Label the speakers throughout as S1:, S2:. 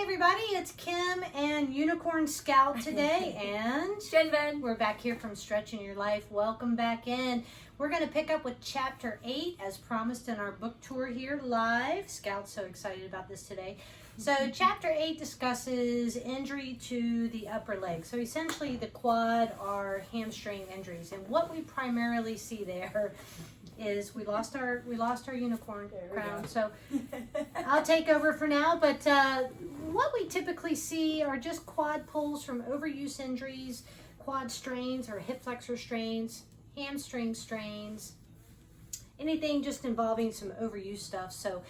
S1: everybody, it's Kim and Unicorn Scout today, and
S2: Jen.
S1: We're back here from Stretching Your Life. Welcome back in. We're going to pick up with Chapter 8 as promised in our book tour here live. Scout's so excited about this today. So Chapter 8 discusses injury to the upper leg. So essentially the quad or hamstring injuries, and what we primarily see there is we lost our unicorn crown. So I'll take over for now, but what we typically see are just quad pulls from overuse injuries, quad strains or hip flexor strains, hamstring strains, anything just involving some overuse stuff. So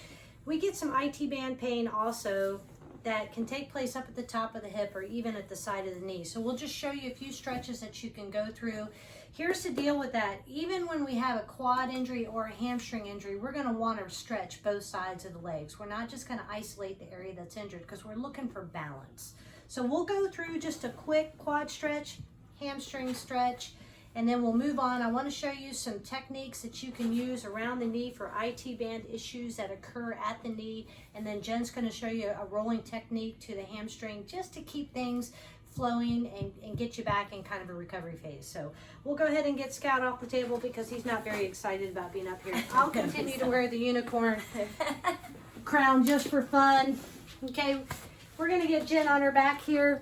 S1: we get some IT band pain also that can take place up at the top of the hip or even at the side of the knee. So we'll just show you a few stretches that you can go through. Here's the deal with that. Even when we have a quad injury or a hamstring injury, we're going to want to stretch both sides of the legs. We're not just going to isolate the area that's injured because we're looking for balance. So we'll go through just a quick quad stretch, hamstring stretch, and then we'll move on. I want to show you some techniques that you can use around the knee for IT band issues that occur at the knee. And then Jen's going to show you a rolling technique to the hamstring just to keep things flowing and get you back in kind of a recovery phase. So we'll go ahead and get Scout off the table because he's not very excited about being up here. I'll continue to wear the unicorn crown just for fun. Okay, we're going to get Jen on her back here.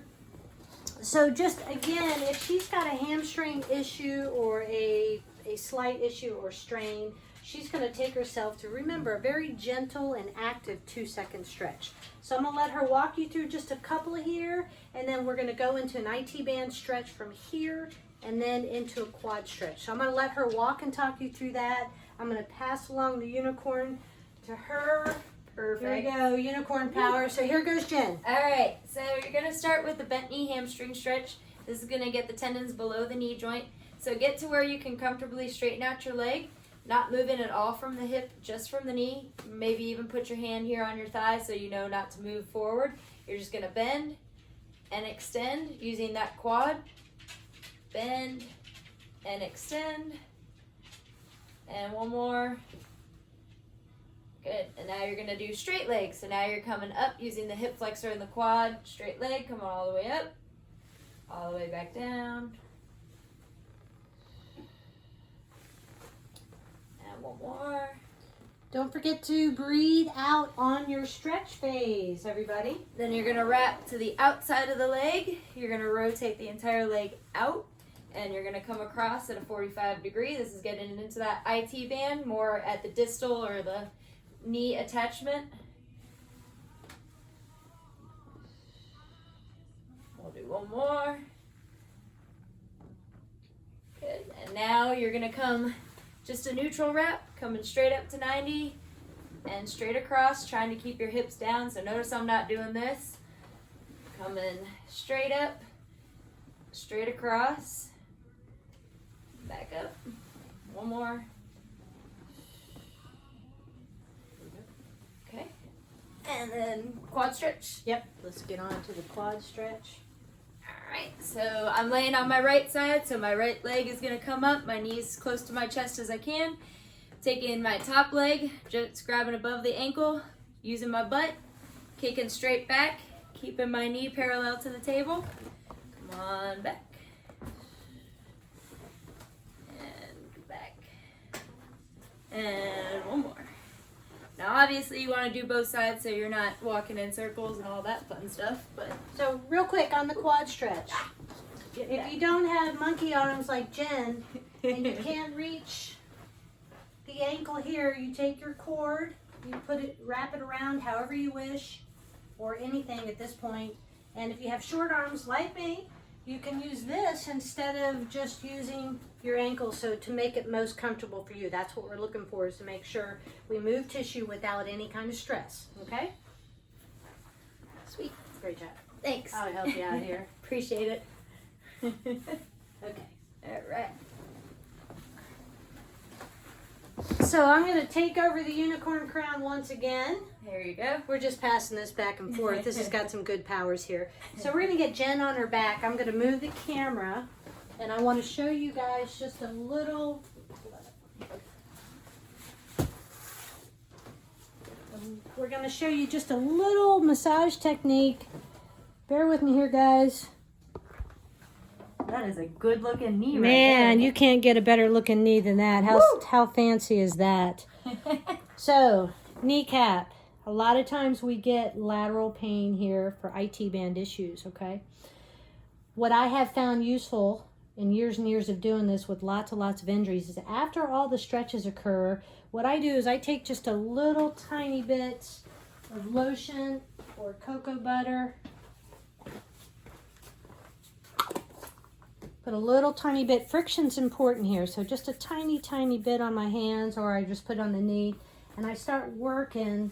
S1: So just again, if she's got a hamstring issue or a slight issue or strain, she's going to take herself to, remember, a very gentle and active 2-second stretch. So I'm going to let her walk you through just a couple here, and then we're going to go into an IT band stretch from here and then into a quad stretch. So I'm going to let her walk and talk you through that. I'm going to pass along the unicorn to her. Perfect. Here we go, unicorn power. So here goes Jen.
S2: All right, so you're going to start with the bent knee hamstring stretch. This is going to get the tendons below the knee joint. So get to where you can comfortably straighten out your leg, not moving at all from the hip, just from the knee. Maybe even put your hand here on your thigh so you know not to move forward. You're just going to bend and extend using that quad. Bend and extend. And one more. Good, and now you're going to do straight legs. So now you're coming up using the hip flexor and the quad. Straight leg, come all the way up, all the way back down. And one more.
S1: Don't forget to breathe out on your stretch phase, everybody.
S2: Then you're going to wrap to the outside of the leg. You're going to rotate the entire leg out, and you're going to come across at a 45 degree. This is getting into that IT band, more at the distal or the knee attachment. We'll do one more. Good. And now you're going to come just a neutral wrap, coming straight up to 90 and straight across, trying to keep your hips down. So notice I'm not doing this. Coming straight up, straight across, back up. One more. And then quad stretch.
S1: Yep, let's get on to the quad stretch.
S2: Alright, so I'm laying on my right side, so my right leg is going to come up, my knees close to my chest as I can. Taking my top leg, just grabbing above the ankle, using my butt, kicking straight back, keeping my knee parallel to the table. Come on back. And back. And one more. Now obviously you want to do both sides so you're not walking in circles and all that fun stuff. But
S1: so real quick on the quad stretch. If you don't have monkey arms like Jen and you can't reach the ankle here, you take your cord, you wrap it around however you wish or anything at this point. And if you have short arms like me, you can use this instead of just using your ankle, so to make it most comfortable for you. That's what we're looking for, is to make sure we move tissue without any kind of stress, okay?
S2: Sweet.
S1: Great job.
S2: Thanks.
S1: I'll help you out here.
S2: Appreciate it.
S1: Okay.
S2: All right.
S1: So I'm going to take over the unicorn crown once again.
S2: There you go.
S1: We're just passing this back and forth. This has got some good powers here. So we're going to get Jen on her back. I'm going to move the camera, and I want to show you guys just a little we're going to show you just a little massage technique. Bear with me here, guys.
S2: That is a good looking knee
S1: Man, you can't get a better looking knee than that. How fancy is that? So, kneecap. A lot of times we get lateral pain here for IT band issues, okay? What I have found useful in years and years of doing this with lots and lots of injuries is after all the stretches occur, what I do is I take just a little tiny bit of lotion or cocoa butter, put a little tiny bit, friction's important here, so just a tiny bit on my hands, or I just put on the knee, and I start working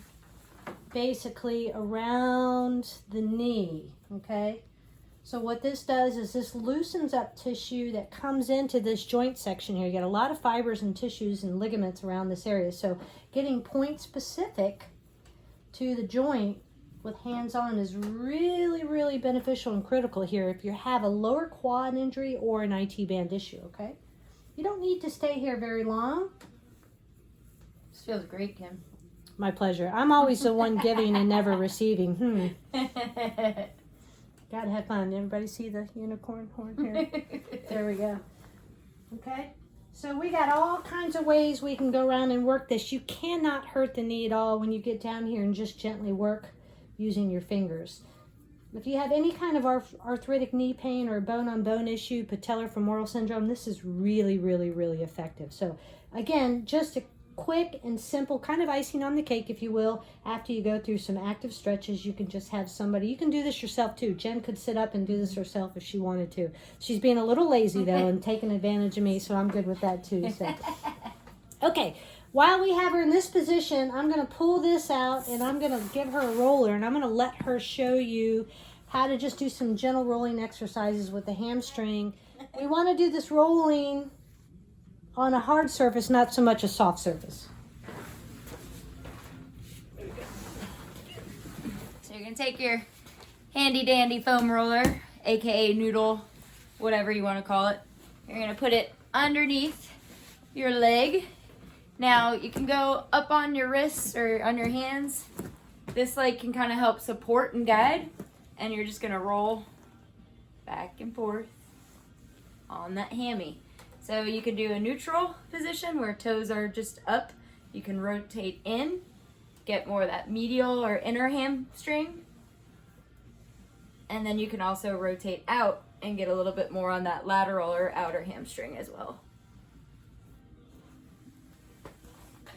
S1: basically around the knee, okay? So what this does is this loosens up tissue that comes into this joint section here. You get a lot of fibers and tissues and ligaments around this area. So getting point specific to the joint with hands on is really beneficial and critical here if you have a lower quad injury or an IT band issue, okay? You don't need to stay here very long.
S2: This feels great, Kim.
S1: My pleasure. I'm always the one giving and never receiving. Gotta have fun. Everybody see the unicorn horn here? There we go. Okay, so we got all kinds of ways we can go around and work this. You cannot hurt the knee at all when you get down here and just gently work using your fingers. If you have any kind of arthritic knee pain or bone-on-bone issue, patellar femoral syndrome, this is really effective. So again, just a quick and simple kind of icing on the cake, if you will. After you go through some active stretches, you can just have somebody, you can do this yourself too. Jen could sit up and do this herself if she wanted to. She's being a little lazy though and taking advantage of me, so I'm good with that too. So. Okay, while we have her in this position, I'm going to pull this out and I'm going to give her a roller, and I'm going to let her show you how to just do some gentle rolling exercises with the hamstring. We want to do this rolling on a hard surface, not so much a soft surface.
S2: So you're going to take your handy dandy foam roller, aka noodle, whatever you want to call it. You're going to put it underneath your leg. Now you can go up on your wrists or on your hands. This leg can kind of help support and guide, and you're just going to roll back and forth on that hammy. So you can do a neutral position where toes are just up. You can rotate in, get more of that medial or inner hamstring. And then you can also rotate out and get a little bit more on that lateral or outer hamstring as well.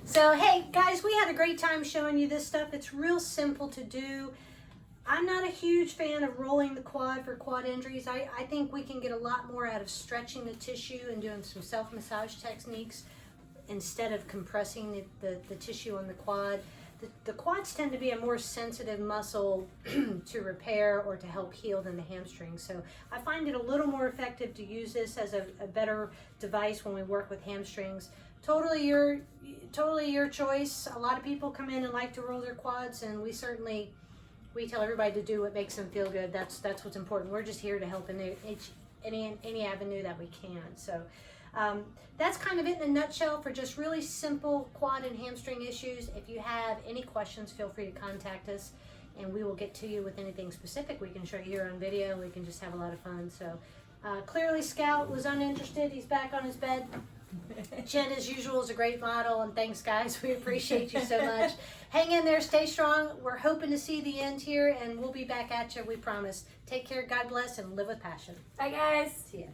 S1: So hey guys, we had a great time showing you this stuff. It's real simple to do. I'm not a huge fan of rolling the quad for quad injuries. I think we can get a lot more out of stretching the tissue and doing some self-massage techniques instead of compressing the tissue on the quad. The quads tend to be a more sensitive muscle to repair or to help heal than the hamstrings. So I find it a little more effective to use this as a better device when we work with hamstrings. Totally your choice. A lot of people come in and like to roll their quads, and we tell everybody to do what makes them feel good. That's what's important. We're just here to help in any avenue that we can. So that's kind of it in a nutshell for just really simple quad and hamstring issues. If you have any questions, feel free to contact us, and we will get to you with anything specific we can show you here on video. We can just have a lot of fun. So clearly Scout was uninterested. He's back on his bed. Jen, as usual, is a great model, and thanks, guys. We appreciate you so much. Hang in there, stay strong. We're hoping to see the end here, and we'll be back at you, we promise. Take care, God bless, and live with passion.
S2: Bye, guys.
S1: See ya.